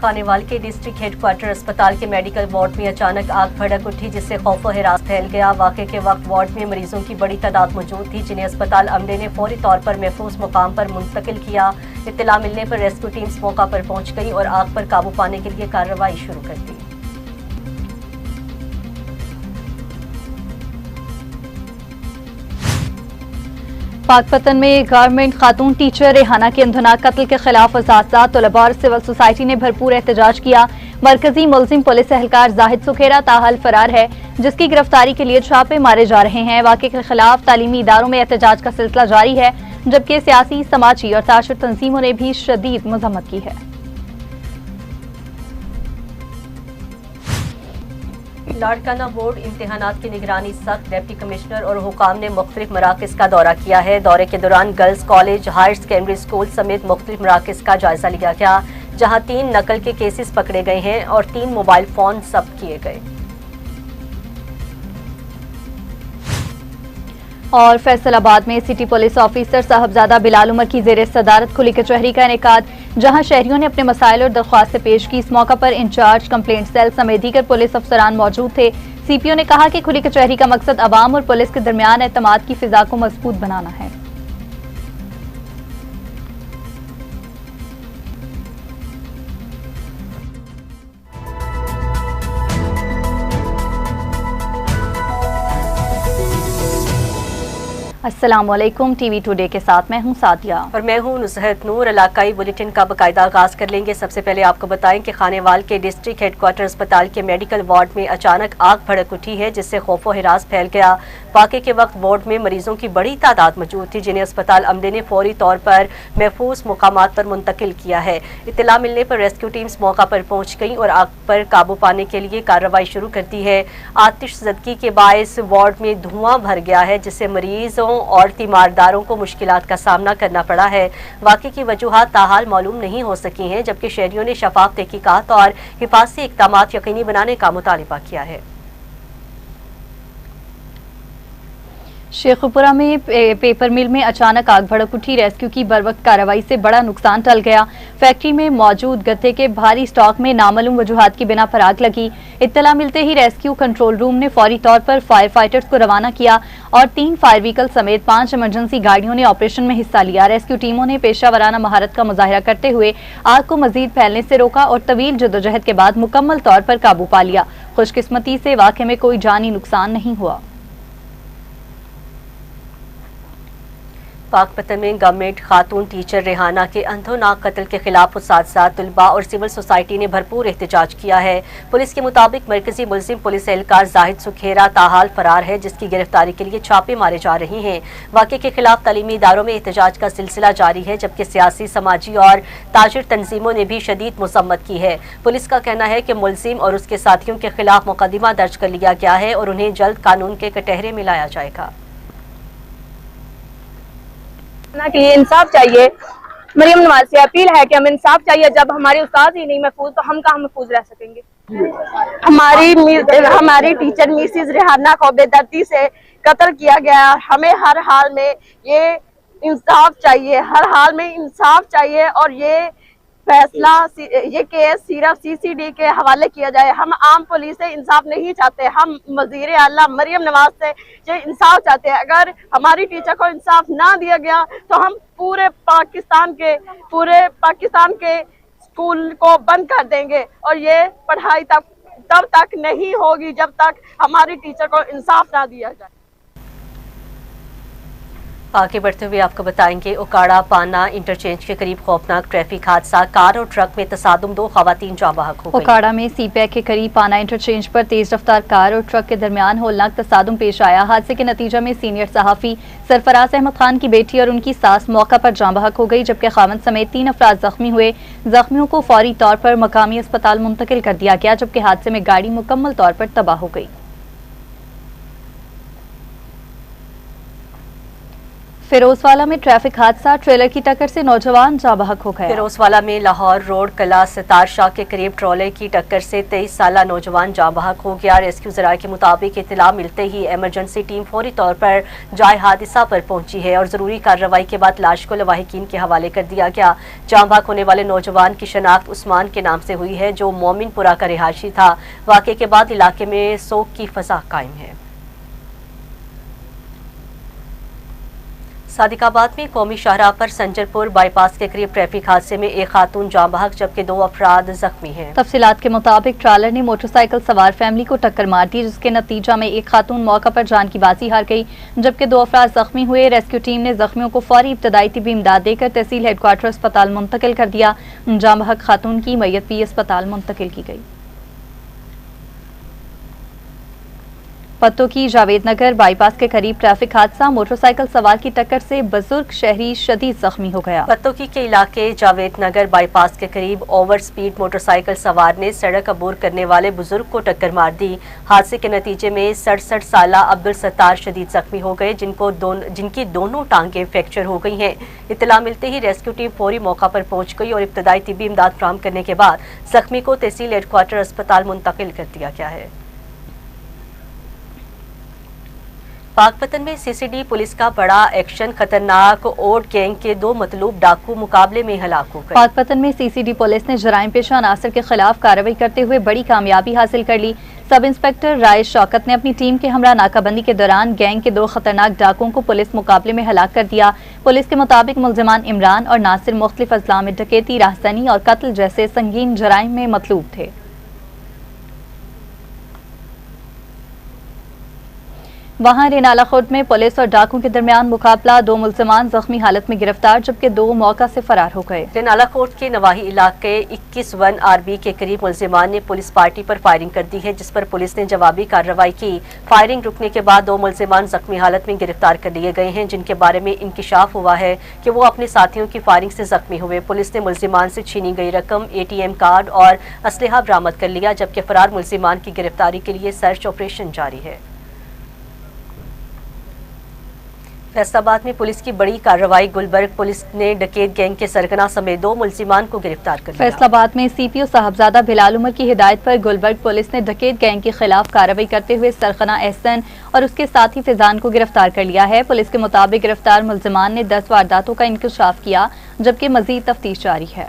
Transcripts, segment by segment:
خانیوال کے district head quarter اسپتال کے میڈیکل وارڈ میں اچانک آگ بھڑک اٹھی جس سے خوف و ہراس پھیل گیا۔ واقعے کے وقت وارڈ میں مریضوں کی بڑی تعداد موجود تھی جنہیں اسپتال عملے نے فوری طور پر محفوظ مقام پر منتقل کیا۔ اطلاع ملنے پر ریسکیو ٹیمز موقع پر پہنچ گئی اور آگ پر قابو پانے کے لیے کارروائی شروع کر دی۔ پاک پتن میں گورنمنٹ خاتون ٹیچر ریحانہ کے اندھوناک قتل کے خلاف اساتذہ، طلباء اور سول سوسائٹی نے بھرپور احتجاج کیا۔ مرکزی ملزم پولیس اہلکار زاہد سکھیرا تاحال فرار ہے جس کی گرفتاری کے لیے چھاپے مارے جا رہے ہیں۔ واقعے کے خلاف تعلیمی اداروں میں احتجاج کا سلسلہ جاری ہے جبکہ سیاسی، سماجی اور تاثر تنظیموں نے بھی شدید مذمت کی ہے۔ لاڑکانہ بورڈ امتحانات کی نگرانی سخت، ڈپٹی کمشنر اور حکام نے مختلف مراکز کا دورہ کیا ہے۔ دورے کے دوران girls college, higher secondary school سمیت مختلف مراکز کا جائزہ لیا گیا جہاں 3 نقل کے کیسز پکڑے گئے ہیں اور 3 موبائل فون ضبط کیے گئے۔ اور فیصل آباد میں سٹی پولیس آفیسر صاحبزادہ بلال عمر کی زیر صدارت کھلی کچہری کا انعقاد، جہاں شہریوں نے اپنے مسائل اور درخواستیں پیش کی۔ اس موقع پر انچارج کمپلینٹ سیل سمیت دیگر پولیس افسران موجود تھے۔ سی پی او نے کہا کہ کھلی کچہری کا مقصد عوام اور پولیس کے درمیان اعتماد کی فضا کو مضبوط بنانا ہے۔ السلام علیکم، ٹی وی ٹوڈے کے ساتھ میں ہوں سعدیہ اور میں ہوں نصحت نور۔ علاقائی بلیٹن کا باقاعدہ آغاز کر لیں گے۔ سب سے پہلے آپ کو بتائیں کہ خانیوال کے ڈسٹرکٹ ہیڈ کوارٹر اسپتال کے میڈیکل وارڈ میں اچانک آگ بھڑک اٹھی ہے جس سے خوف و ہراس پھیل گیا۔ واقعے کے وقت وارڈ میں مریضوں کی بڑی تعداد موجود تھی جنہیں اسپتال عملے نے فوری طور پر محفوظ مقامات پر منتقل کیا ہے۔ اطلاع ملنے پر ریسکیو ٹیمز موقع پر پہنچ گئیں اور آگ پر قابو پانے کے لیے کارروائی شروع کر دی ہے۔ آتش زدگی کے باعث وارڈ میں دھواں بھر گیا ہے جس سے مریضوں اور تیمارداروں کو مشکلات کا سامنا کرنا پڑا ہے۔ واقعے کی وجوہات تاحال معلوم نہیں ہو سکی ہیں جبکہ شہریوں نے شفاف تحقیقات اور حفاظتی اقدامات یقینی بنانے کا مطالبہ کیا ہے۔ شیخوپورہ میں پیپر مل میں اچانک آگ بھڑک اٹھی، ریسکیو کی بروقت کارروائی سے بڑا نقصان ٹل گیا۔ فیکٹری میں موجود گتے کے بھاری سٹاک میں نامعلوم وجوہات کی بنا پر آگ لگی۔ اطلاع ملتے ہی ریسکیو کنٹرول روم نے فوری طور پر فائر فائٹرز کو روانہ کیا اور 3 فائر وہیکل سمیت 5 ایمرجنسی گاڑیوں نے آپریشن میں حصہ لیا۔ ریسکیو ٹیموں نے پیشہ ورانہ مہارت کا مظاہرہ کرتے ہوئے آگ کو مزید پھیلنے سے روکا اور طویل جدوجہد کے بعد مکمل طور پر قابو پا لیا۔ خوش قسمتی سے واقعے میں کوئی جانی نقصان نہیں ہوا۔ پاک پتن میں گورنمنٹ خاتون ٹیچر ریحانہ کے اندھوناک قتل کے خلاف اساتذہ، طلباء اور سول سوسائٹی نے بھرپور احتجاج کیا ہے۔ پولیس کے مطابق مرکزی ملزم پولیس اہلکار زاہد سکھیرا تاحال فرار ہے جس کی گرفتاری کے لیے چھاپے مارے جا رہے ہیں۔ واقعے کے خلاف تعلیمی اداروں میں احتجاج کا سلسلہ جاری ہے جبکہ سیاسی، سماجی اور تاجر تنظیموں نے بھی شدید مذمت کی ہے۔ پولیس کا کہنا ہے کہ ملزم اور اس کے ساتھیوں کے خلاف مقدمہ درج کر لیا گیا ہے اور انہیں جلد قانون کے کٹہرے میں لایا جائے گا۔ کے لیے انصاف چاہیے۔ مریم نواز سے اپیل ہے کہ ہمیں انصاف چاہیے۔ جب ہمارے استاد ہی نہیں محفوظ تو ہم کہاں محفوظ رہ سکیں گے۔ ہماری ٹیچر میسز ریحانہ کو بے دردی سے قتل کیا گیا۔ ہمیں ہر حال میں یہ انصاف چاہیے، ہر حال میں انصاف چاہیے اور یہ فیصلہ، یہ کیس صرف CCD کے حوالے کیا جائے۔ ہم عام پولیس سے انصاف نہیں چاہتے، ہم وزیر اعلیٰ مریم نواز سے یہ انصاف چاہتے ہیں۔ اگر ہماری ٹیچر کو انصاف نہ دیا گیا تو ہم پورے پاکستان کے اسکول کو بند کر دیں گے اور یہ پڑھائی تب تک نہیں ہوگی جب تک ہماری ٹیچر کو انصاف نہ دیا جائے۔ آگے بڑھتے ہوئے آپ کو بتائیں گے اوکاڑا پانا انٹرچینج کے قریب خوفناک ٹریفک حادثہ، کار اور ٹرک میں تصادم، 2 خواتین جاں بحق ہو گئیں۔ اوکاڑا میں سی پیک کے قریب پانا انٹرچینج پر تیز رفتار کار اور ٹرک کے درمیان ہولناک تصادم پیش آیا۔ حادثے کے نتیجہ میں سینئر صحافی سرفراز احمد خان کی بیٹی اور ان کی ساس موقع پر جاں بحق ہو گئی جبکہ خاوند سمیت 3 افراد زخمی ہوئے۔ زخمیوں کو فوری طور پر مقامی اسپتال منتقل کر دیا گیا جبکہ حادثے میں گاڑی مکمل طور پر تباہ ہو گئی۔ फिरोजवाला में ट्रैफिक हादसा, ट्रेलर की टक्कर से नौजवान जाँ बहक हो गया। फिरोजवाला में लाहौर रोड कला सितार शाह के करीब ट्रॉले की टक्कर से 23 साला नौजवान जाँ बहक हो गया। रेस्क्यू ज़राए के मुताबिक इत्तला मिलते ही एमरजेंसी टीम फौरी तौर पर जाए हादसा पर पहुंची है और ज़रूरी कार्रवाई के बाद लाश को लवाहिकीन के हवाले कर दिया गया। जाँ बहक होने वाले नौजवान की शनाख्त उस्मान के नाम से हुई है, जो मोमिनपुरा का रिहायशी था। वाक़े के बाद इलाके में सोग की फ़ज़ा कायम है। सादिकाबाद में कौमी शाहराह पर संजरपुर बाईपास के करीब ट्रैफिक हादसे में एक खातून जाँ बहक जबकि 2 अफराद जख्मी हैं। तफसीलात के मुताबिक ट्रालर ने मोटरसाइकिल सवार फैमिली को टक्कर मार दी, जिसके नतीजा में एक खातून मौका पर जान की बाजी हार गई जबकि 2 अफराद जख्मी हुए। रेस्क्यू टीम ने जख्मियों को फौरी इब्तदाई तिबी इमदाद देकर तहसील हेडक्वार्टर अस्पताल मुंतकिल कर दिया। जाँ बहक खातून की मैयत भी अस्पताल मुंतकिल की गई। पत्तों की जावेद नगर बाईपास के करीब ट्रैफिक हादसा, मोटरसाइकिल सवार की टक्कर से बुजुर्ग शहरी शदीद जख्मी हो गया। पत्तों की के इलाके जावेद नगर बाईपास के करीब ओवर स्पीड मोटरसाइकिल सवार ने सड़क अबूर करने वाले बुजुर्ग को टक्कर मार दी। हादसे के नतीजे में 67 साला अब्दुल सत्तार शदीद जख्मी हो गए, जिनकी दोनों टांगें फ्रैक्चर हो गई हैं। इत्तला मिलते ही रेस्क्यू टीम फौरी मौका पर पहुंच गई और इब्तदाई तिबी इमदाद फराहम करने के बाद जख्मी को तहसील हेडक्वार्टर अस्पताल मुंतकिल कर दिया गया है। पाकपतन में सीसीडी पुलिस का बड़ा एक्शन, खतरनाक ओट गैंग के 2 मतलूब डाकू मुकाबले में हलाक हो गए। पाकपतन में सीसीडी पुलिस ने जराइम पेशा अनासर के खिलाफ कार्रवाई करते हुए बड़ी कामयाबी हासिल कर ली। सब इंस्पेक्टर राइस शौकत ने अपनी टीम के हमरा नाकाबंदी के दौरान गैंग के 2 खतरनाक डाकुओं को पुलिस मुकाबले में हलाक कर दिया। पुलिस के मुताबिक मुल्जिमान इमरान और नासिर मुख्तलिफ अजला में डकैती, राहज़नी और कत्ल जैसे संगीन जराइम में मतलूब थे। वहां रेनाला खुर्द में पुलिस और डाकुओं के दरमियान मुकाबला, 2 मुल्जिमान जख्मी हालत में गिरफ्तार जबकि 2 मौका से फरार हो गए। रेनाला खुर्द के नवाही इलाके 21 आरबी के करीब मुल्जिमान ने पुलिस पार्टी पर फायरिंग कर दी है, जिस पर पुलिस ने जवाबी कार्रवाई की। फायरिंग रुकने के बाद 2 मुल्जिमान जख्मी हालत में गिरफ्तार कर लिए गए हैं, जिनके बारे में इंकिशाफ हुआ है कि वो अपने साथियों की फायरिंग से जख्मी हुए। पुलिस ने मुल्जिमान से छीनी गई रकम, ATM कार्ड और असलहा बरामद कर लिया, जबकि फरार मुल्जिमान की गिरफ्तारी के लिए सर्च ऑपरेशन जारी है। फैसलाबाद में पुलिस की बड़ी कार्रवाई, गुलबर्ग पुलिस ने डकैत गैंग के सरगना समेत 2 मुल्जिमान को गिरफ्तार कर लिया। फैसलाबाद में CPO साहबजादा बिलाल उमर की हिदायत पर गुलबर्ग पुलिस ने डकैत गैंग के खिलाफ कार्रवाई करते हुए सरगना एहसन और उसके साथी फिजान को गिरफ्तार कर लिया है। पुलिस के मुताबिक गिरफ्तार मुल्जिमान ने 10 वारदातों का इंकशाफ किया जबकि मजीद तफ्तीश जारी है।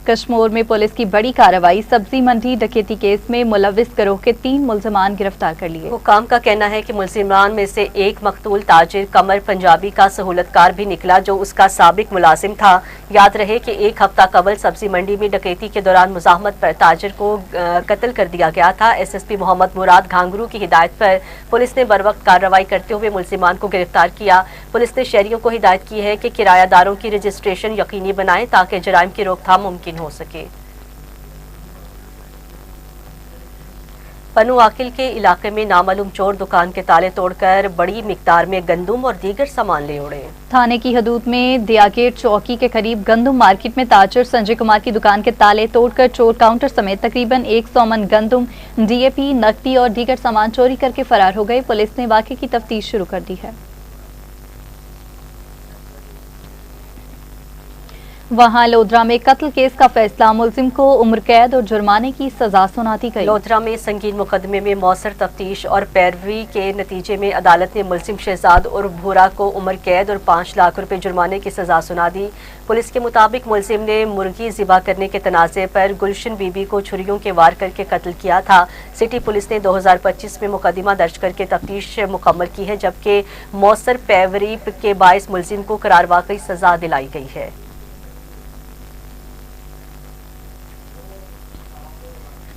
कश्मीर में पुलिस की बड़ी कार्रवाई, सब्जी मंडी डकैती केस में मुलविस गिरोह के 3 मुल्जिमान गिरफ्तार कर लिए। हुकाम का कहना है कि मुल्जिमान में से एक मकतूल ताजिर कमर पंजाबी का सहूलतकार भी निकला, जो उसका साबिक मुलाजिम था। याद रहे कि 1 हफ्ता कबल सब्जी मंडी में डकैती के दौरान मुजाहमत पर ताजिर को कत्ल कर दिया गया था। SSP मोहम्मद मुराद घांगरू की हिदायत पर पुलिस ने बरवक्त कार्रवाई करते हुए मुल्जिमान को गिरफ्तार किया। पुलिस ने शहरियों को हिदायत की है कि किरायादारों की रजिस्ट्रेशन यकीनी बनाएं ताकि जराइम की रोकथाम मुमकिन हो सके। पन्नू आकिल के इलाके में नामालूम चोर दुकान के ताले तोड़कर बड़ी मिकदार में गंदुम और दीगर सामान ले उड़े। थाने की हदूद में दियागेट चौकी के करीब गंदुम मार्केट में ताजर संजय कुमार की दुकान के ताले तोड़कर चोर काउंटर समेत तकरीबन 100 मन गंदुम, DAP, नकदी और दीगर सामान चोरी करके फरार हो गए। पुलिस ने वाक़े की तफ्तीश शुरू कर दी है। वहां लोधरा में कत्ल केस का फैसला, मुलजिम को उम्र कैद और जुर्माने की सजा सुना दी गई। लोधरा में संगीन मुकदमे में मौसर तफ्तीश और पैरवी के नतीजे में अदालत ने मुलजिम शहजाद और भूरा को उम्र कैद और 5 लाख रुपए जुर्माने की सजा सुना दी। पुलिस के मुताबिक मुलजिम ने मुर्गी ज़िबा करने के तनाज़े पर गुलशन बीबी को छुरियों के वार करके कत्ल किया था। सिटी पुलिस ने 2025 में मुकदमा दर्ज करके तफ्तीश मुकम्मल की है, जबकि मौसर पैरवी के बायस मुलजिम को करार वाकई सजा दिलाई गई है।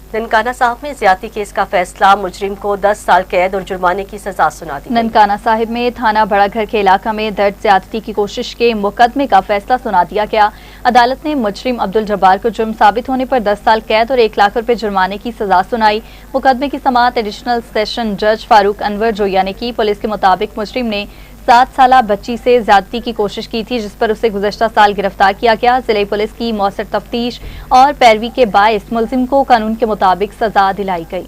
ननकाना साहिब में ज्यादती केस का फैसला, मुजरिम को 10 साल कैद और जुर्माने की सजा सुना दी। ननकाना साहिब में थाना बड़ा घर के इलाका में दर्ज ज्यादती की कोशिश के मुकदमे का फैसला सुना दिया गया। अदालत ने मुजरिम अब्दुल जब्बार को जुर्म साबित होने पर 10 साल कैद और 1 लाख रुपए जुर्माने की सजा सुनाई। मुकदमे की समाअत एडिशनल सेशन जज फारूक अनवर जोया ने की। पुलिस के मुताबिक मुजरिम ने 7 साला बच्ची से ज्यादती की कोशिश की थी, जिस पर उसे गुज़श्ता साल गिरफ्तार किया गया। जिले पुलिस की मौसर तफ्तीश और पैरवी के बायस मुलजिम को कानून के मुताबिक सजा दिलाई गई।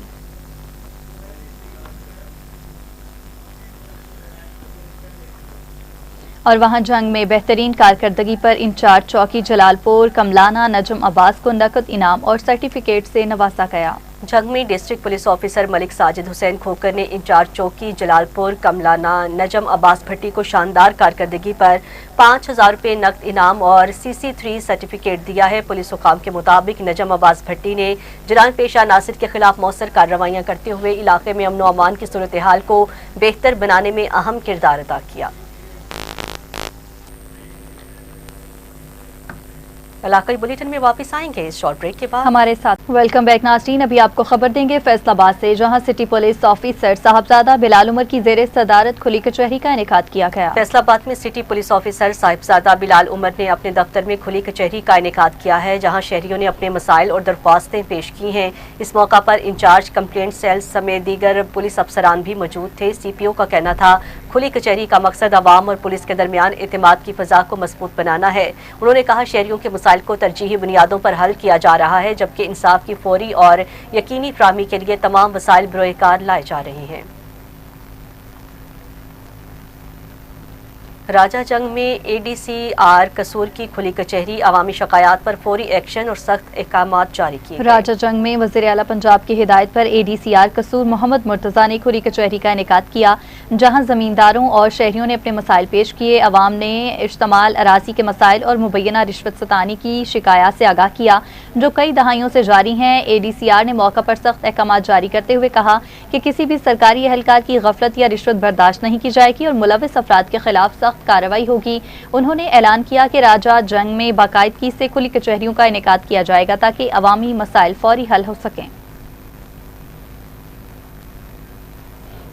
اور وہاں جنگ میں بہترین کارکردگی پر انچارج چوکی جلالپور کملانہ نجم عباس کو نقد انعام اور سرٹیفکیٹ سے نوازا گیا۔ جنگ میں ڈسٹرکٹ پولیس آفیسر ملک ساجد حسین کھوکر نے انچارج چوکی جلالپور کملانہ نجم عباس بھٹی کو شاندار کارکردگی پر 5000 روپے نقد انعام اور CC3 سرٹیفکیٹ دیا ہے۔ پولیس حکام کے مطابق نجم عباس بھٹی نے جرائم پیشہ عناصر کے خلاف مؤثر کارروائیاں کرتے ہوئے علاقے میں امن و امان کی صورتحال کو بہتر بنانے میں اہم کردار ادا کیا۔ علاقائی بلیٹن میں واپس آئیں گے اس شارٹ بریک کے بعد۔ ہمارے ساتھ ویلکم بیک ناظرین، ابھی آپ کو خبر دیں گے فیصل آباد سے، جہاں سٹی پولیس آفیسر صاحبزادہ بلال عمر کی زیر صدارت کھلی کچہری کا انعقاد کیا گیا۔ فیصل آباد میں سٹی پولیس آفیسر صاحبزادہ بلال عمر نے اپنے دفتر میں کھلی کچہری کا انعقاد کیا ہے، جہاں شہریوں نے اپنے مسائل اور درخواستیں پیش کی ہیں۔ اس موقع پر انچارج کمپلینٹ سیل سمیت دیگر پولیس افسران بھی موجود تھے۔ CPO کا کہنا تھا کھلی کچہری کا مقصد عوام اور پولیس کے درمیان اعتماد کی فضا کو مضبوط بنانا ہے۔ انہوں نے کہا شہریوں کے مسائل کو ترجیحی بنیادوں پر حل کیا جا رہا ہے، جبکہ انصاف کی فوری اور یقینی فراہمی کے لیے تمام وسائل بروئے کار لائے جا رہے ہیں۔ راجہ جنگ میں ADCR قصور کی کھلی کچہری، عوامی شکایات پر فوری ایکشن اور سخت احکامات جاری کیے۔ راجہ جنگ میں وزیر اعلیٰ پنجاب کی ہدایت پر ADCR قصور محمد مرتضیٰ نے کھلی کچہری کا انعقاد کیا، جہاں زمینداروں اور شہریوں نے اپنے مسائل پیش کیے۔ عوام نے اشتمال اراضی کے مسائل اور مبینہ رشوت ستانی کی شکایات سے آگاہ کیا، جو کئی دہائیوں سے جاری ہیں۔ ADCR نے موقع پر سخت احکامات جاری کرتے ہوئے کہا کہ کسی بھی سرکاری اہلکار کی غفلت یا رشوت برداشت نہیں کی جائے گی اور ملوث افراد کے خلاف سخت کارروائی ہوگی۔ انہوں نے اعلان کیا کہ راجہ جنگ میں باقاعدگی سے کھلی کچہریوں کا انعقاد کیا جائے گا تاکہ عوامی مسائل فوری حل ہو سکیں۔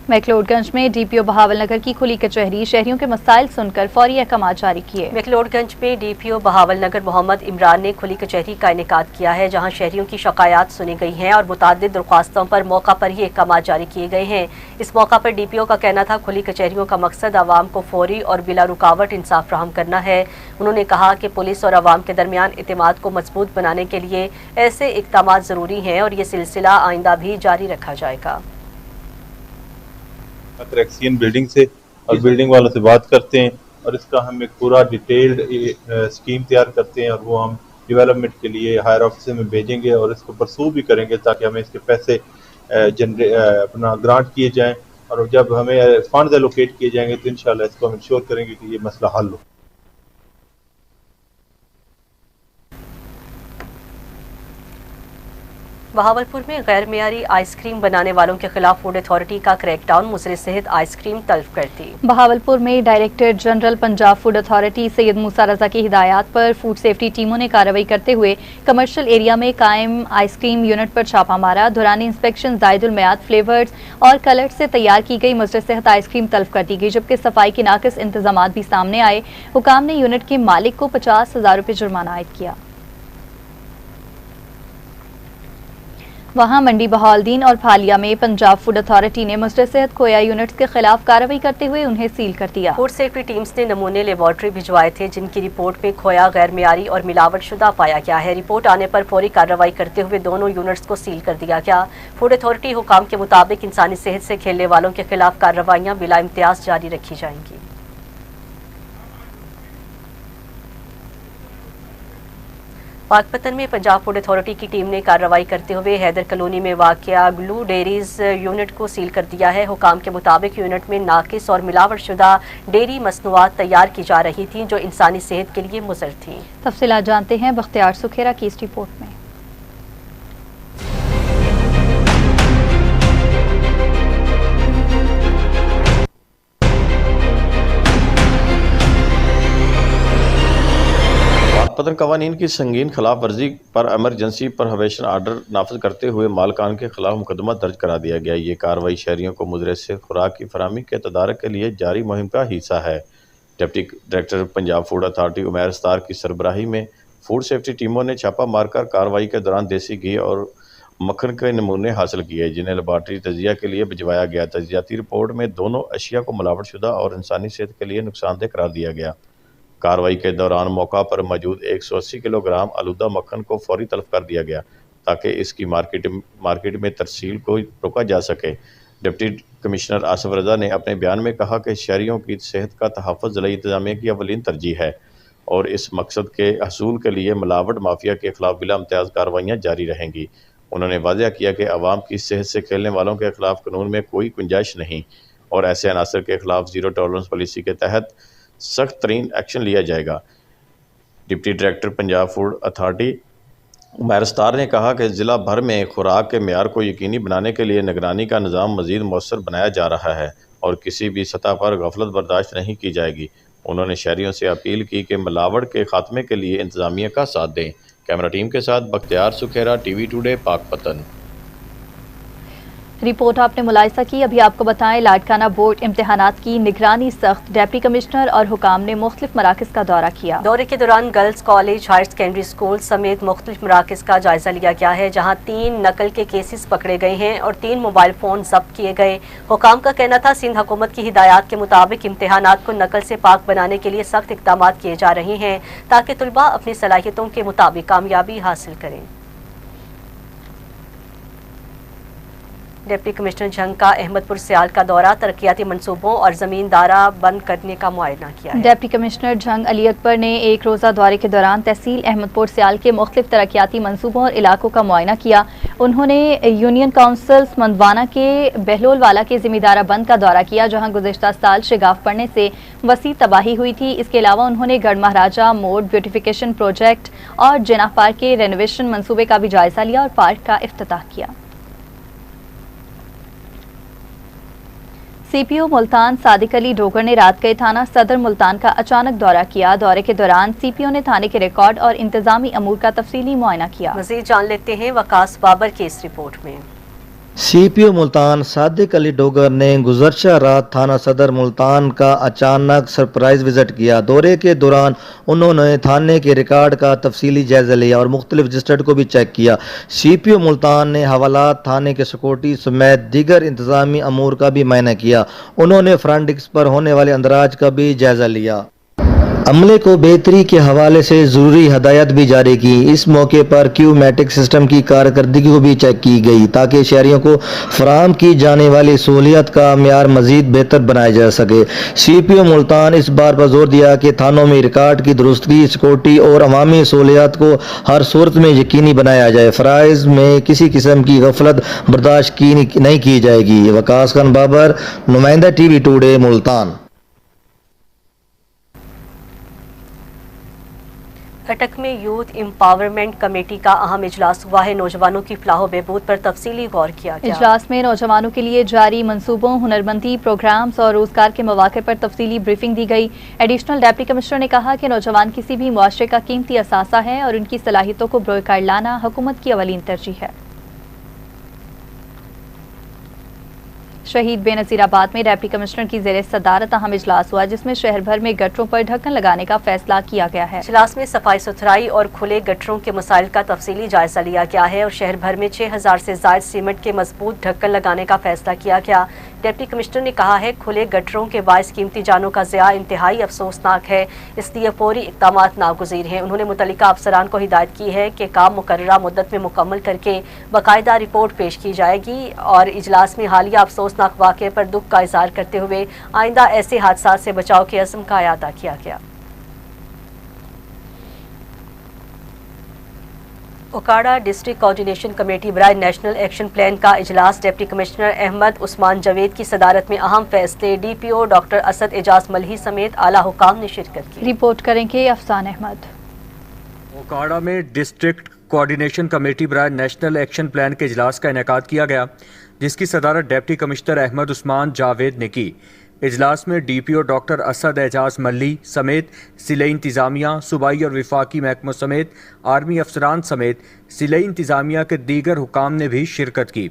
میکلوڈ گنج میں DPO بہاول نگر کی کھلی کچہری، شہریوں کے مسائل سن کر فوری احکامات جاری کیے۔ میکلوڈ گنج میں DPO بہاول نگر محمد عمران نے کھلی کچہری کا انعقاد کیا ہے، جہاں شہریوں کی شکایات سنی گئی ہیں اور متعدد درخواستوں پر موقع پر ہی احکامات جاری کیے گئے ہیں۔ اس موقع پر DPO کا کہنا تھا کھلی کچہریوں کا مقصد عوام کو فوری اور بلا رکاوٹ انصاف فراہم کرنا ہے۔ انہوں نے کہا کہ پولیس اور عوام کے درمیان اعتماد کو مضبوط بنانے کے لیے ایسے اقدامات ضروری ہیں اور یہ سلسلہ آئندہ بھی جاری رکھا جائے گا۔ ایکسین بلڈنگ سے اور بلڈنگ والوں سے بات کرتے ہیں اور اس کا ہم ایک پورا ڈیٹیلڈ اسکیم تیار کرتے ہیں اور وہ ہم ڈیولپمنٹ کے لیے ہائر آفیسر میں بھیجیں گے اور اس کو پرسو بھی کریں گے تاکہ ہمیں اس کے پیسے اپنا گرانٹ کیے جائیں، اور جب ہمیں فنڈز الوکیٹ کیے جائیں گے تو انشاءاللہ اس کو ہم انشور کریں گے کہ یہ مسئلہ حل ہو۔ بہاولپور میں غیر معیاری آئس کریم بنانے والوں کے خلاف فوڈ اتھارٹی کا کریک ڈاؤن، مضر صحت آئس کریم تلف کر دی۔ بہاولپور میں director general Punjab food authority Syed Musa Raza کی ہدایات پر فوڈ سیفٹی ٹیموں نے کارروائی کرتے ہوئے کمرشل ایریا میں قائم آئس کریم یونٹ پر چھاپہ مارا۔ دوران انسپیکشن زائد المیعاد فلیورز اور کلرز سے تیار کی گئی مضر صحت آئس کریم تلف کر دی گئی، جبکہ صفائی کے ناقص انتظامات بھی سامنے آئے۔ حکام نے یونٹ کے مالک کو 50,000 روپے جرمانہ عائد کیا۔ وہاں منڈی بہاولدین اور پھالیا میں پنجاب فوڈ اتھارٹی نے مضر صحت کھویا یونٹس کے خلاف کارروائی کرتے ہوئے انہیں سیل کر دیا۔ فوڈ سیفٹی ٹیمز نے نمونے لیبارٹری بھجوائے تھے جن کی رپورٹ میں کھویا غیر معیاری اور ملاوٹ شدہ پایا گیا ہے۔ رپورٹ آنے پر فوری کارروائی کرتے ہوئے دونوں یونٹس کو سیل کر دیا گیا۔ فوڈ اتھارٹی حکام کے مطابق انسانی صحت سے کھیلنے والوں کے خلاف کارروائیاں بلا امتیاز جاری رکھی جائیں گی۔ پاک پتن میں پنجاب فوڈ اتھارٹی کی ٹیم نے کارروائی کرتے ہوئے حیدر کالونی میں واقع گلو ڈیریز یونٹ کو سیل کر دیا ہے۔ حکام کے مطابق یونٹ میں ناقص اور ملاوٹ شدہ ڈیری مصنوعات تیار کی جا رہی تھیں جو انسانی صحت کے لیے مضر تھیں۔ تفصیلات جانتے ہیں بختیار سکھیرا کی اس رپورٹ میں۔ پتن قوانین کی سنگین خلاف ورزی پر ایمرجنسی پروہیبیشن آرڈر نافذ کرتے ہوئے مالکان کے خلاف مقدمہ درج کرا دیا گیا۔ یہ کارروائی شہریوں کو مضر سے خوراک کی فراہمی کے تدارک کے لیے جاری مہم کا حصہ ہے۔ Deputy director Punjab food authority Umair Sattar کی سربراہی میں فوڈ سیفٹی ٹیموں نے چھاپہ مار کر کارروائی کے دوران دیسی گھی اور مکھن کے نمونے حاصل کیے، جنہیں لیبارٹری تجزیہ کے لیے بھجوایا گیا۔ تجزیاتی رپورٹ میں دونوں اشیاء کو ملاوٹ شدہ اور انسانی صحت کے لیے نقصان دہ قرار دیا گیا۔ کارروائی کے دوران موقع پر موجود 180 کلو گرام آلودہ مکھن کو فوری تلف کر دیا گیا تاکہ اس کی مارکیٹ میں ترسیل کو روکا جا سکے۔ ڈپٹی کمشنر آصف رضا نے اپنے بیان میں کہا کہ شہریوں کی صحت کا تحفظ ضلعی انتظامیہ کی اولین ترجیح ہے اور اس مقصد کے حصول کے لیے ملاوٹ مافیا کے خلاف بلا امتیاز کارروائیاں جاری رہیں گی۔ انہوں نے واضح کیا کہ عوام کی صحت سے کھیلنے والوں کے خلاف قانون میں کوئی گنجائش نہیں اور ایسے عناصر کے خلاف زیرو ٹالرنس پالیسی کے تحت سخت ترین ایکشن لیا جائے گا۔ Deputy director Punjab food authority Umair Sattar نے کہا کہ ضلع بھر میں خوراک کے معیار کو یقینی بنانے کے لیے نگرانی کا نظام مزید مؤثر بنایا جا رہا ہے اور کسی بھی سطح پر غفلت برداشت نہیں کی جائے گی۔ انہوں نے شہریوں سے اپیل کی کہ ملاوٹ کے خاتمے کے لیے انتظامیہ کا ساتھ دیں۔ کیمرہ ٹیم کے ساتھ Bakhtiar Sukhera, T V today, Pakpattan. Report آپ نے ملاحظہ کی۔ ابھی آپ کو بتائیں لاڑکانہ بورڈ امتحانات کی نگرانی سخت، ڈپٹی کمشنر اور حکام نے مختلف مراکز کا دورہ کیا۔ دورے کے دوران girls college, higher secondary school سمیت مختلف مراکز کا جائزہ لیا گیا ہے، جہاں 3 نقل کے کیسز پکڑے گئے ہیں اور 3 موبائل فون ضبط کیے گئے۔ حکام کا کہنا تھا سندھ حکومت کی ہدایات کے مطابق امتحانات کو نقل سے پاک بنانے کے لیے سخت اقدامات کیے جا رہے ہیں تاکہ طلباء اپنی صلاحیتوں کے مطابق کامیابی حاصل کریں۔ ڈپٹی کمشنر جنگ کا احمد پور سیال کا دورہ، ترقیاتی منصوبوں اور زمیندارہ بند کرنے کا معائنہ کیا ہے۔ ڈپٹی کمشنر جنگ علی اکبر نے ایک روزہ دورے کے دوران تحصیل احمد پور سیال کے مختلف ترقیاتی منصوبوں اور علاقوں کا معائنہ کیا۔ انہوں نے یونین کونسل مندوانہ کے بہلول والا کے زمیندارہ بند کا دورہ کیا، جہاں گزشتہ سال شگاف پڑنے سے وسیع تباہی ہوئی تھی۔ اس کے علاوہ انہوں نے گڑھ مہاراجہ موڑ بیوٹیفیکیشن پروجیکٹ اور جناح پارک کے رینوویشن منصوبے کا بھی جائزہ لیا اور پارک کا افتتاح کیا۔ سی پی او ملتان صادق علی ڈوگر نے رات گئے تھانہ صدر ملتان کا اچانک دورہ کیا۔ دورے کے دوران سی پی او نے تھانے کے ریکارڈ اور انتظامی امور کا تفصیلی معائنہ کیا۔ مزید جان لیتے ہیں وقاص بابر کی اس رپورٹ میں۔ سی پی او ملتان صادق علی ڈوگر نے گزشتہ رات تھانہ صدر ملتان کا اچانک سرپرائز وزٹ کیا۔ دورے کے دوران انہوں نے تھانے کے ریکارڈ کا تفصیلی جائزہ لیا اور مختلف رجسٹرڈ کو بھی چیک کیا۔ سی پی او ملتان نے حوالات، تھانے کے سیکورٹی سمیت دیگر انتظامی امور کا بھی معائنہ کیا۔ انہوں نے فرنٹ ڈیسک پر ہونے والے اندراج کا بھی جائزہ لیا۔ عملے کو بہتری کے حوالے سے ضروری ہدایات بھی جاری کی۔ اس موقع پر کیو میٹرک سسٹم کی کارکردگی کو بھی چیک کی گئی تاکہ شہریوں کو فراہم کی جانے والی سہولیات کا معیار مزید بہتر بنایا جا سکے۔ سی پی او ملتان اس بات پر زور دیا کہ تھانوں میں ریکارڈ کی درستگی، سیکورٹی اور عوامی سہولیات کو ہر صورت میں یقینی بنایا جائے۔ فرائض میں کسی قسم کی غفلت برداشت نہیں کی جائے گی۔ وقاص خان بابر، نمائندہ ٹی وی ٹوڈے، ملتان۔ اٹک میں یوتھ امپاورمنٹ کمیٹی کا اہم اجلاس ہوا ہے۔ نوجوانوں کی فلاح و بہبود پر تفصیلی غور کیا گیا۔ اجلاس میں نوجوانوں کے لیے جاری منصوبوں، ہنرمندی پروگرامز اور روزگار کے مواقع پر تفصیلی بریفنگ دی گئی۔ ایڈیشنل ڈپٹی کمشنر نے کہا کہ نوجوان کسی بھی معاشرے کا قیمتی اثاثہ ہے اور ان کی صلاحیتوں کو بروئے کار لانا حکومت کی اولین ترجیح ہے۔ شہید بے نظیر آباد میں ڈپٹی کمشنر کی زیر صدارت اہم اجلاس ہوا، جس میں شہر بھر میں گٹروں پر ڈھکن لگانے کا فیصلہ کیا گیا ہے۔ اجلاس میں صفائی ستھرائی اور کھلے گٹروں کے مسائل کا تفصیلی جائزہ لیا گیا ہے اور شہر بھر میں 6000 سے زائد سیمنٹ کے مضبوط ڈھکن لگانے کا فیصلہ کیا گیا۔ ڈپٹی کمشنر نے کہا ہے کھلے گٹروں کے باعث قیمتی جانوں کا ضیاع انتہائی افسوسناک ہے، اس لیے فوری اقدامات ناگزیر ہیں۔ انہوں نے متعلقہ افسران کو ہدایت کی ہے کہ کام مقررہ مدت میں مکمل کر کے باقاعدہ رپورٹ پیش کی جائے گی اور اجلاس میں حالیہ افسوسناک واقعے پر دکھ کا اظہار کرتے ہوئے آئندہ ایسے حادثات سے بچاؤ کے عزم کا اعادہ کیا گیا۔ اوکاڑا ڈسٹرکٹ کوارڈینیشن کمیٹی برائے نیشنل ایکشن پلان کا اجلاس، ڈپٹی کمشنر احمد عثمان جاوید کی صدارت میں اہم فیصلے، ڈی پی او ڈاکٹر اسد اعجاز ملہی سمیت اعلیٰ حکام نے شرکت کی۔ رپورٹ کریں گے افسان احمد۔ اوکاڑا میں ڈسٹرکٹ کوارڈینیشن کمیٹی برائے نیشنل ایکشن پلان کے اجلاس کا انعقاد کیا گیا، جس کی صدارت ڈپٹی کمشنر احمد عثمان جاوید نے کی۔ اجلاس میں ڈی پی او ڈاکٹر اسد اعجاز ملہی سمیت ضلعی انتظامیہ، صوبائی اور وفاقی محکموں سمیت آرمی افسران سمیت ضلعی انتظامیہ کے دیگر حکام نے بھی شرکت کی۔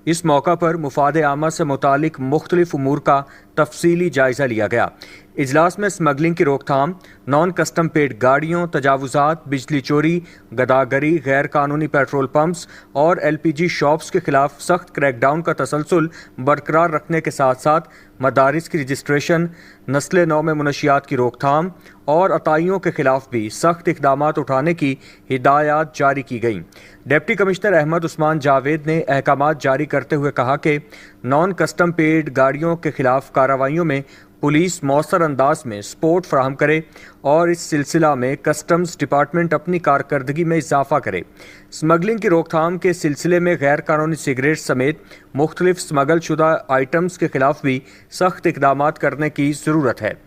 اس موقع پر مفاد عامہ سے متعلق مختلف امور کا तफसीली जायजा लिया गया। इजलास में स्मगलिंग की रोकथाम, नॉन कस्टम पेड गाड़ियों, तजावुजात, बिजली चोरी, गदागरी, गैर कानूनी पेट्रोल पंप्स और LPG शॉप्स के खिलाफ सख्त क्रैकडाउन का तसलसल बरकरार रखने के साथ साथ मदारिस की रजिस्ट्रेशन, नस्ल नौ में मुनशियात की रोकथाम और अताइयों के खिलाफ भी सख्त इकदामात उठाने की हिदायत जारी की गई। डिप्टी कमिश्नर अहमद उस्मान जावेद ने अहकामात जारी करते हुए कहा कि नॉन कस्टम पेड गाड़ियों के खिलाफ कार्रवाइयों में पुलिस मौसर अंदाज में सपोर्ट फराहम करे और इस सिलसिला में कस्टम्स डिपार्टमेंट अपनी कारकर्दगी में इजाफा करे। स्मगलिंग की रोकथाम के सिलसिले में गैर कानूनी सिगरेट समेत मुख्तलिफ स्मगल शुदा आइटम्स के खिलाफ भी सख्त इकदामात करने की ज़रूरत है।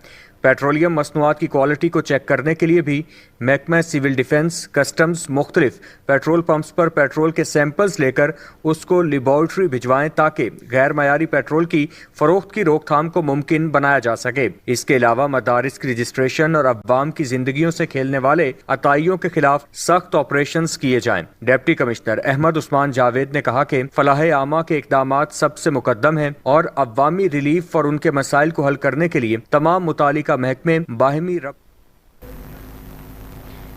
पेट्रोलियम मसनूआत की क्वालिटी को चेक करने के लिए भी महकमा सिविल डिफेंस, कस्टम्स मुख्तलिफ पेट्रोल पंप्स पर पेट्रोल के सैंपल्स लेकर उसको लेबॉर्ट्री भिजवाएं ताकि गैर मयारी पेट्रोल की फरोख्त की रोकथाम को मुमकिन बनाया जा सके। इसके अलावा मदारिस की रजिस्ट्रेशन और अवाम की जिंदगियों से खेलने वाले अताइयों के खिलाफ सख्त ऑपरेशंस किए जाएं। डिप्टी कमिश्नर अहमद उस्मान जावेद ने कहा कि फलाह आमा के इकदामात सबसे मुकद्दम हैं और अवामी रिलीफ और उनके मसाइल को हल करने के लिए तमाम मुतालिका महकमे बाहिमी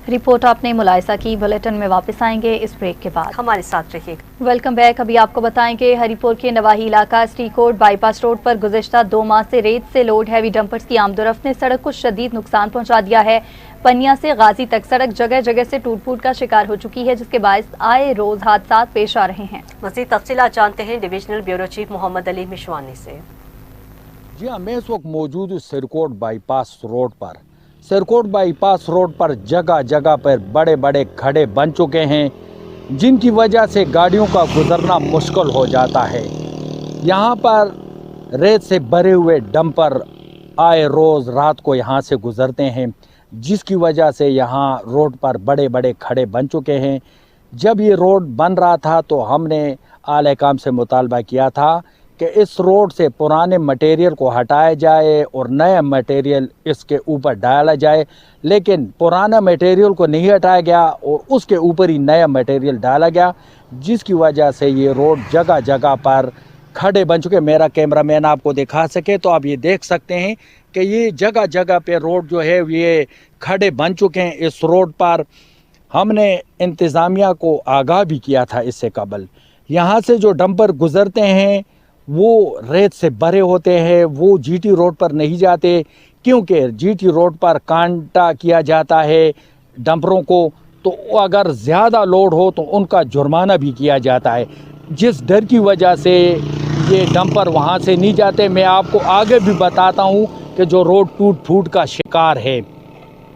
रिपोर्ट आपने मुलायजा की। बुलेटिन में वापस आएंगे इस ब्रेक के बाद, हमारे साथ रहिएगा। Welcome back. अभी आपको बताएंगे हरिपुर के नवाही इलाका स्टीकोट बाईपास रोड पर गुज़िश्ता 2 माह से रेत से लोड हैवी डंपर्स की आमदोरफ्त ने सड़क को शदीद नुकसान पहुंचा दिया है। पनिया से गाजी तक सड़क जगह जगह से टूट फूट का शिकार हो चुकी है, जिसके बायस आए रोज हादसा पेश आ रहे हैं। मज़ीद तफसीलात जानते हैं divisional bureau chief Mohammad Ali Mishwani से। जी हाँ, मैं इस वक्त मौजूद हूँ सिरकोट बाईपास रोड पर। सिरकोट बाईपास रोड पर जगह जगह पर बड़े बड़े खड्डे बन चुके हैं, जिनकी वजह से गाड़ियों का गुजरना मुश्किल हो जाता है। यहाँ पर रेत से भरे हुए डंपर आए रोज़ रात को यहाँ से गुजरते हैं, जिसकी वजह से यहाँ रोड पर बड़े बड़े खड्डे बन चुके हैं। जब ये रोड बन रहा था तो हमने आला काम से मुतालबा किया था कि इस रोड से पुराने मटेरियल को हटाया जाए और नया मटेरियल इसके ऊपर डाला जाए, लेकिन पुराना मटेरियल को नहीं हटाया गया और उसके ऊपर ही नया मटेरियल डाला गया, जिसकी वजह से ये रोड जगह जगह पर खड्डे बन चुके। मेरा कैमरामैन आपको दिखा सके तो आप ये देख सकते हैं कि ये जगह जगह पे रोड जो है ये खड्डे बन चुके हैं। इस रोड पर हमने इंतज़ामिया को आगाह भी किया था इससे कबल। यहाँ से जो डंपर गुज़रते हैं वो रेत से भरे होते हैं, वो GT रोड पर नहीं जाते, क्योंकि GT रोड पर कांटा किया जाता है डंपरों को, तो अगर ज़्यादा लोड हो तो उनका जुर्माना भी किया जाता है, जिस डर की वजह से ये डंपर वहाँ से नहीं जाते। मैं आपको आगे भी बताता हूँ कि जो रोड टूट फूट का शिकार है,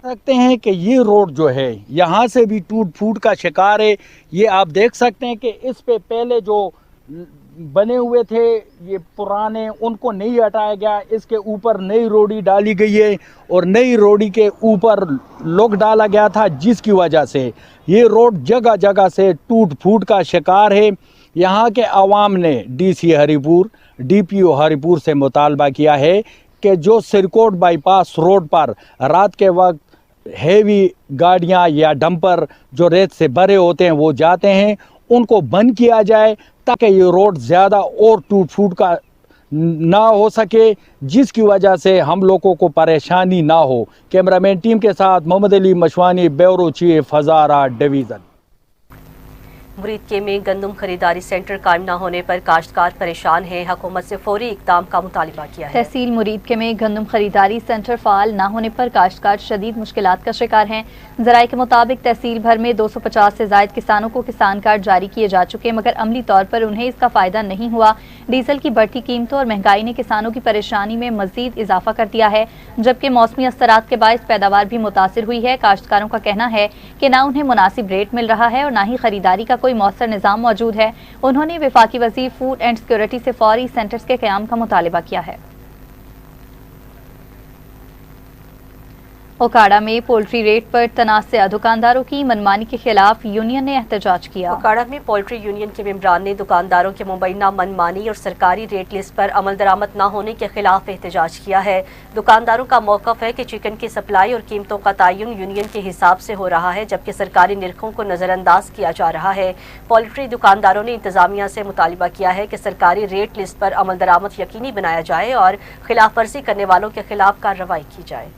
सकते हैं कि ये रोड जो है यहाँ से भी टूट फूट का शिकार है। ये आप देख सकते हैं कि इस पे पहले जो बने हुए थे ये पुराने, उनको नहीं हटाया गया, इसके ऊपर नई रोड़ी डाली गई है और नई रोड़ी के ऊपर लोग डाला गया था, जिसकी वजह से ये रोड जगह जगह से टूट फूट का शिकार है। यहाँ के अवाम ने DC हरिपुर, DPO हरिपुर से मुतालबा किया है कि जो सिरकोट बाईपास रोड पर रात के वक्त हेवी गाड़ियाँ या डंपर जो रेत से भरे होते हैं वो जाते हैं, उनको बंद किया जाए ताकि ये रोड ज़्यादा और टूट फूट का ना हो सके, जिसकी वजह से हम लोगों को परेशानी ना हो। कैमरामैन टीम के साथ मोहम्मद अली मशवानी, ब्यूरो चीफ, हज़ारा डिवीज़न। मुरीद के में गंदम खरीदारी सेंटर कायम न होने पर काश्तकार परेशान हैं। हुकूमत से फौरी इक़दाम का मुतालिबा किया है। तहसील मुरीद के में गंदम खरीदारी सेंटर फाल न होने पर काश्तकार शदीद मुश्किलात का शिकार हैं। ज़राए के मुताबिक तहसील भर में 250 से ज़ायद किसानों को किसान कार्ड जारी किए जा चुके, मगर अमली तौर पर उन्हें इसका फ़ायदा नहीं हुआ। डीजल की बढ़ती कीमतों और महंगाई ने किसानों की परेशानी में मज़ीद इजाफा कर दिया है, जबकि मौसमी असरात के बायस पैदावार भी मुतासिर हुई है। काश्तकारों का कहना है कि ना उन्हें मुनासिब रेट मिल रहा है और ना ही खरीदारी का कोई मौसर निज़ाम मौजूद है। उन्होंने वफाकी वज़ीर फूड एंड सिक्योरिटी से फौरी सेंटर्स के क़याम का मुतालिबा किया है। ओकाड़ा में पोल्ट्री रेट पर तनाज़ा, दुकानदारों की मनमानी के खिलाफ यूनियन ने एहतजाज किया। ओकाड़ा में पोल्ट्री यूनियन के मेंबरान ने दुकानदारों के मुबैना मनमानी और सरकारी रेट लिस्ट पर अमल दरामद न होने के खिलाफ एहतजाज किया है। दुकानदारों का मौक़िफ़ है कि चिकन की सप्लाई और कीमतों का तयन यूनियन के हिसाब से हो रहा है, जबकि सरकारी निरखों को नज़रअंदाज किया जा रहा है। पोल्ट्री दुकानदारों ने इंतजामिया से मुतालिबा किया है कि सरकारी रेट लिस्ट पर अमल दरामद यकीनी बनाया जाए और खिलाफ वर्जी करने वालों के खिलाफ कार्रवाई की जाए।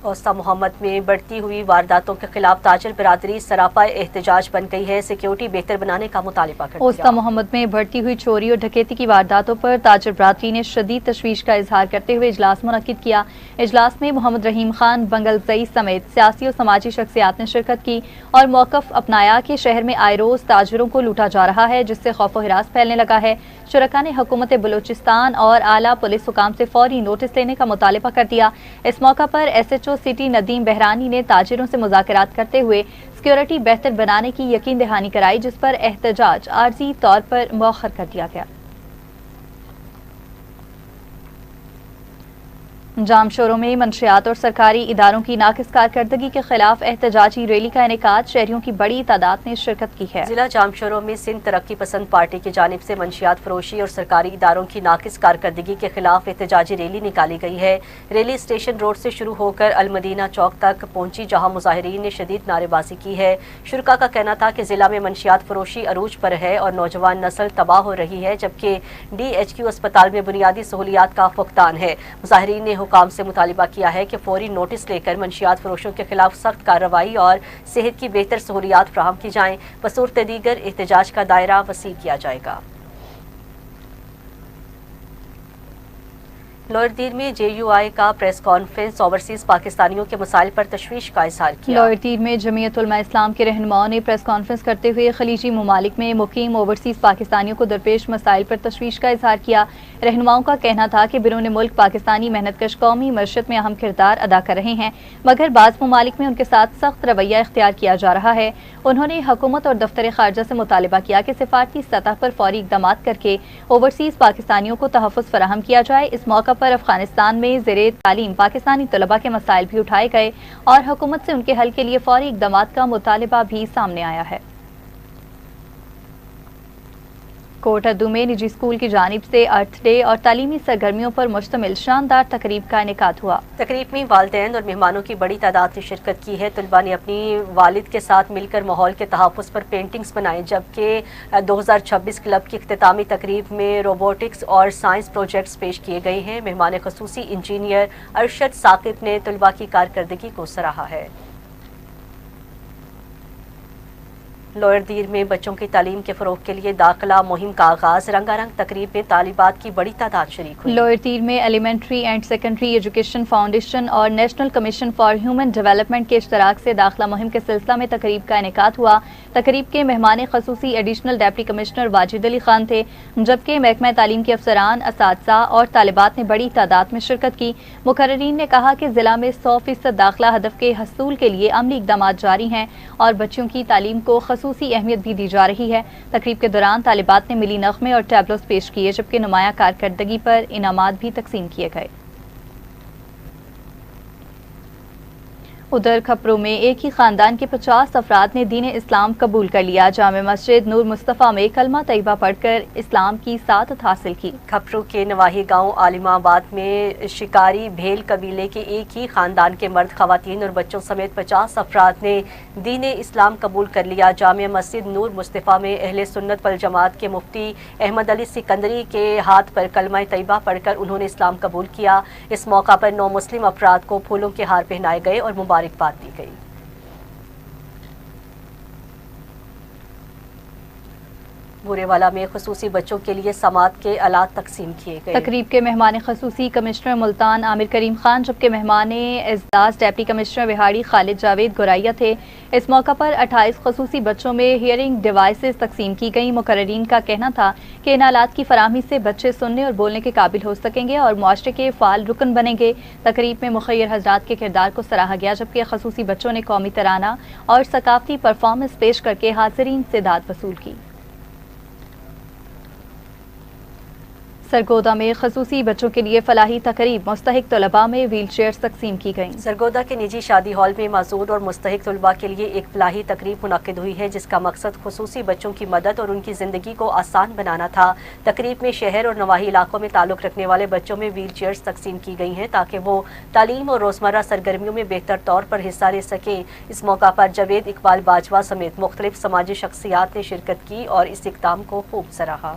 औस्ता मोहम्मद में बढ़ती हुई वारदातों के खिलाफ ताजर बिरादरी सरापा एहतजाज बन गई है। सिक्योरिटी बेहतर बनाने का मुतालिबा करती है। औस्ता मोहम्मद में बढ़ती हुई चोरी और डकैती की वारदातों पर ताजर बिरादरी ने शदीद तशवीश का इजहार करते हुए इजलास मुनक्किद किया। इजलास में मोहम्मद रहीम खान बंगलजई समेत सियासी और समाजी शख्सियात ने शिरकत की और मौक़िफ़ अपनाया कि शहर में आए रोज ताजरों को लूटा जा रहा है, जिससे खौफ व हिरास फैलने लगा है। शुरका ने हुकूमत बलूचिस्तान और आला पुलिस हुकाम से फौरी नोटिस लेने का मुतालिबा कर दिया। इस मौका पर SHO सिटी नदीम बहरानी ने ताजिरों से मुज़ाकरात करते हुए सिक्योरिटी बेहतर बनाने की यकीन दहानी कराई, जिस पर एहतजाज आर्जी तौर पर मौखर कर दिया गया। जामशोरों में मंशियात और सरकारी इदारों की नाकिस कारकर्दगी के खिलाफ एहतजाजी रैली का इनेकाद शहरियों की बड़ी तादाद ने शिरकत की है। जिला जामशोरों में सिंध तरक्की पसंद पार्टी की जानिब से मंशियात फरोशी और सरकारी इदारों की नाकिस कारकर्दगी के खिलाफ एहतजाजी रैली निकाली गई है। रैली स्टेशन रोड से शुरू होकर अलमदीना चौक तक पहुंची, जहां मुजाहिरीन ने शदीद नारेबाजी की है। शुरका का कहना था कि जिला में मंशियात फरोशी अरूज पर है और नौजवान नस्ल तबाह हो रही है, जबकि DHQ अस्पताल में बुनियादी सहूलियात का फुकदान है। मुजाहिरीन ने हुकाम से मुतालिबा किया है कि फौरी नोटिस लेकर मंशियात फरोशों के खिलाफ सख्त कार्रवाई और सेहत की बेहतर सहूलियात फराहम की जाएं। बसूरत दीगर एहतजाज का दायरा वसी किया जाएगा। लोअर दीर में JUI का प्रेस कॉन्फ्रेंस, ओवरसीज पाकिस्तानियों के मसाइल पर तशवीश का इजहार किया। लोअर दीर में जमीयत उलमा इस्लाम के रहनुमाओं ने प्रेस कॉन्फ्रेंस करते हुए खलीजी ममालिक में मुकीम ओवरसीज पाकिस्तानियों को दरपेश मसाइल पर तशवीश का इजहार किया। रहनुमाओं का कहना था कि बिरून मुल्क पाकिस्तानी मेहनतकश कौमी मईशत में अहम किरदार अदा कर रहे हैं, मगर बाज़ ममालिक में उनके साथ सख्त रवैया इख्तियार किया जा रहा है। उन्होंने हुकूमत और दफ्तर खारजा से मुतालिबा किया कि सिफारती सतह पर फौरी इक़दाम करके ओवरसीज पाकिस्तानियों को तहफ़्फ़ुज़ फराहम किया जाए। इस मौका पर अफगानिस्तान में ज़ेरे तालीम पाकिस्तानी तलबा के मसाइल भी उठाए गए और हुकूमत से उनके हल के लिए फौरी इक़दाम का मुतालिबा भी सामने आया है। कोट अद्दू में निजी स्कूल की जानिब से अर्थ डे और तालीमी सरगर्मियों पर मुश्तमिल शानदार तकरीब का इनेकाद हुआ। तकरीब में वालिदैन और मेहमानों की बड़ी तादाद ने शिरकत की है। तलबा ने अपनी वालिद के साथ मिलकर माहौल के तहफ़्फ़ुज़ पर पेंटिंग्स बनाई, जबकि 2026 क्लब की इख्तितामी तकरीब में रोबोटिक्स और साइंस प्रोजेक्ट्स पेश किए गए हैं। मेहमान ख़ुसूसी इंजीनियर अरशद साकिब ने तलबा की कारकर्दगी को सराहा है। लोअर दीर में बच्चों की तालीम के फ़रोग़ के लिए दाखिला मुहिम का आगाज़, रंगारंग तकरीब में तालिबात की बड़ी तादाद शरीक हुई। लोअर दीर में elementary and secondary education foundation और national commission for human development के इश्तराक से दाखिला मुहिम के सिलसिला में तकरीब का इनेकाद हुआ। तकरीब के मेहमान ख़ुसूसी additional deputy commissioner Wajid Ali Khan थे, जबकि महकमा तालीम के अफसरान, असातिज़ा और तालिबात ने बड़ी तादाद में शिरकत की। मुकर्रिरीन ने कहा कि ज़िला में 100% दाखिला हदफ के हसूल के लिए अमली इक़दाम जारी हैं और बच्चों की तालीम को ख़ुसूसी अहमियत भी दी जा रही है। तकरीब के दौरान तालिबात ने मिली नग़मे और टैबलोस पेश किए, जबकि नुमाया कारकर्दगी पर इनामात भी तकसीम किए गए। उधर खपरों में एक ही खानदान के 50 अफराद ने दीन इस्लाम कबूल कर लिया। जामे मस्जिद नूर मुस्तफ़ा में कलमा तैयबा पढ़कर इस्लाम की सादत हासिल की। खपरों के नवाही गांव आलिमाबाद में शिकारी भेल कबीले के एक ही खानदान के मर्द, खवातीन और बच्चों समेत 50 अफराद ने दीन इस्लाम कबूल कर लिया। जामे मस्जिद नूर मुस्तफ़ा में अहले सुन्नत वल जमात के मुफ्ती अहमद अली सिकंदरी के हाथ पर कलमा तैयबा पढ़कर उन्होंने इस्लाम कबूल किया। इस मौका पर 9 मुस्लिम अफराद को फूलों के हार पहनाए गए और मुबारकबाद दी गई। बुरेवाला में खुसूसी बच्चों के लिए समात के आलात तकसीम किए गए। तकरीब के मेहमान खुसूसी कमिश्नर मुल्तान आमिर करीम खान, जबकि मेहमान एज़दाज़ डिप्टी कमिश्नर विहाड़ी खालिद जावेद गोराइया थे। इस मौका पर 28 खुसूसी बच्चों में हियरिंग डिवाइसेस तकसीम की गई। मुकर्ररीन का कहना था कि इन आलात की फराहमी से बच्चे सुनने और बोलने के काबिल हो सकेंगे और मुआशरे के फ़ाल रुकन बनेंगे। तकरीब में मुखय्यर हज़रात के किरदार को सराहा गया, जबकि खुसूसी बच्चों ने कौमी तराना और सकाफती परफॉर्मेंस पेश करके हाज़रीन से दाद वसूल की। सरगोदा में खसूसी बच्चों के लिए फलाही तकरीब, मुस्तहिक तलबा में व्हील चेयर्स तकसीम की गईं। सरगोदा के निजी शादी हॉल में मौजूद और मुस्तहिक तलबा के लिए एक फलाही तकरीब मुनक्किद हुई है, जिसका मकसद खुसूसी बच्चों की मदद और उनकी ज़िंदगी को आसान बनाना था। तकरीब में शहर और नवाही इलाकों में ताल्लुक़ रखने वाले बच्चों में व्हील चेयर्स तकसीम की गई हैं ताकि वो तालीम और रोज़मर्रा सरगर्मियों में बेहतर तौर पर हिस्सा ले सकें। इस मौका पर जावेद इकबाल बाजवा समेत मुख्तलिफ समाजी शख्सियात ने शिरकत की और इस इक़दाम को खूब सराहा।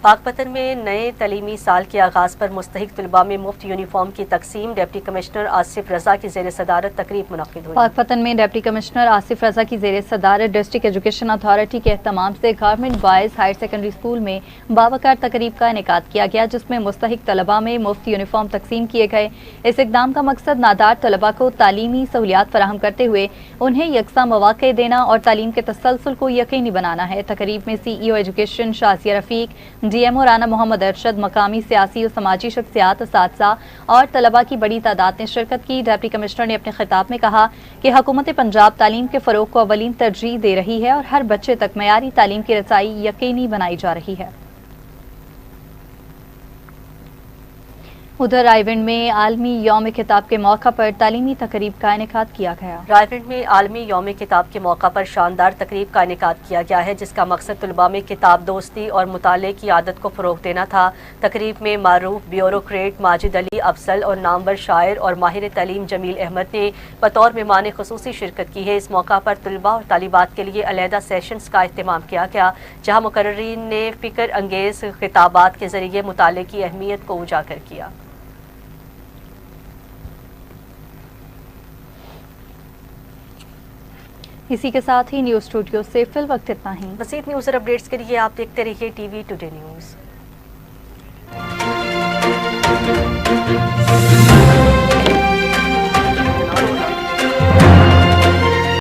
पाकपतन में नए तलीमी साल के आगाज़ पर मुस्तहिक तलबा में मुफ्त यूनिफॉर्म की तकसीम, डिप्टी कमिश्नर आसिफ रजा की ज़ेर सदारत तकरीब मुनक्किद हुई। पाकपतन में डिप्टी कमिश्नर आसिफ रजा की ज़ेर सदारत डिस्ट्रिक्ट एजुकेशन अथॉरिटी के एहतमाम से government boys higher secondary school में बावकार तकरीब का इनेकाद किया गया, जिसमें मुस्तहिक तलबा में मुफ्त यूनिफॉर्म तकसीम किए गए। इस इक़दाम का मकसद नादार तलबा को तालीमी सहूलियात फराहम करते हुए उन्हें यकसा मौक़े देना और तालीम के तसलसल को यकीनी बनाना है। तकरीब में CEO एजुकेशन शाजिया रफ़ीक, DMO राना मोहम्मद अरशद, मकामी सियासी और समाजी शख्सियात, असातिज़ा और तलबा की बड़ी तादाद ने शिरकत की। डिप्टी कमिश्नर ने अपने खिताब में कहा कि हुकूमत पंजाब तालीम के फ़रोग़ को अवलीन तरजीह दे रही है और हर बच्चे तक मयारी तालीम की रसाई यकीनी बनाई जा रही है। उधर रायविंड में आलमी यौम किताब के मौका पर तालीमी तकरीब का इनेकाद किया गया। रायविंड में आलमी यौम किताब के मौका पर शानदार तकरीब का इनेकाद किया गया है, जिसका मकसद तलबा में किताब दोस्ती और मुताले की आदत को फ़रोग़ देना था। तकरीब में मारूफ ब्यूरोक्रेट माजिद अली अफजल और नामवर शायर और माहिर तालीम जमील अहमद ने बतौर मेहमान ख़ुसूसी शिरकत की है। इस मौका पर तलबा और तालिबात के लिए अलहदा सेशंस का अहतमाम किया गया, जहाँ मुकर्रिरीन ने फ़िक्र अंगेज़ खिताबात के ज़रिए मुताले की अहमियत को उजागर किया। इसी के साथ ही न्यूज़ स्टूडियो से फिल वक्त इतना ही। मज़ीद न्यूज़ और अपडेट्स के लिए आप देखते रहिए TV टुडे न्यूज़।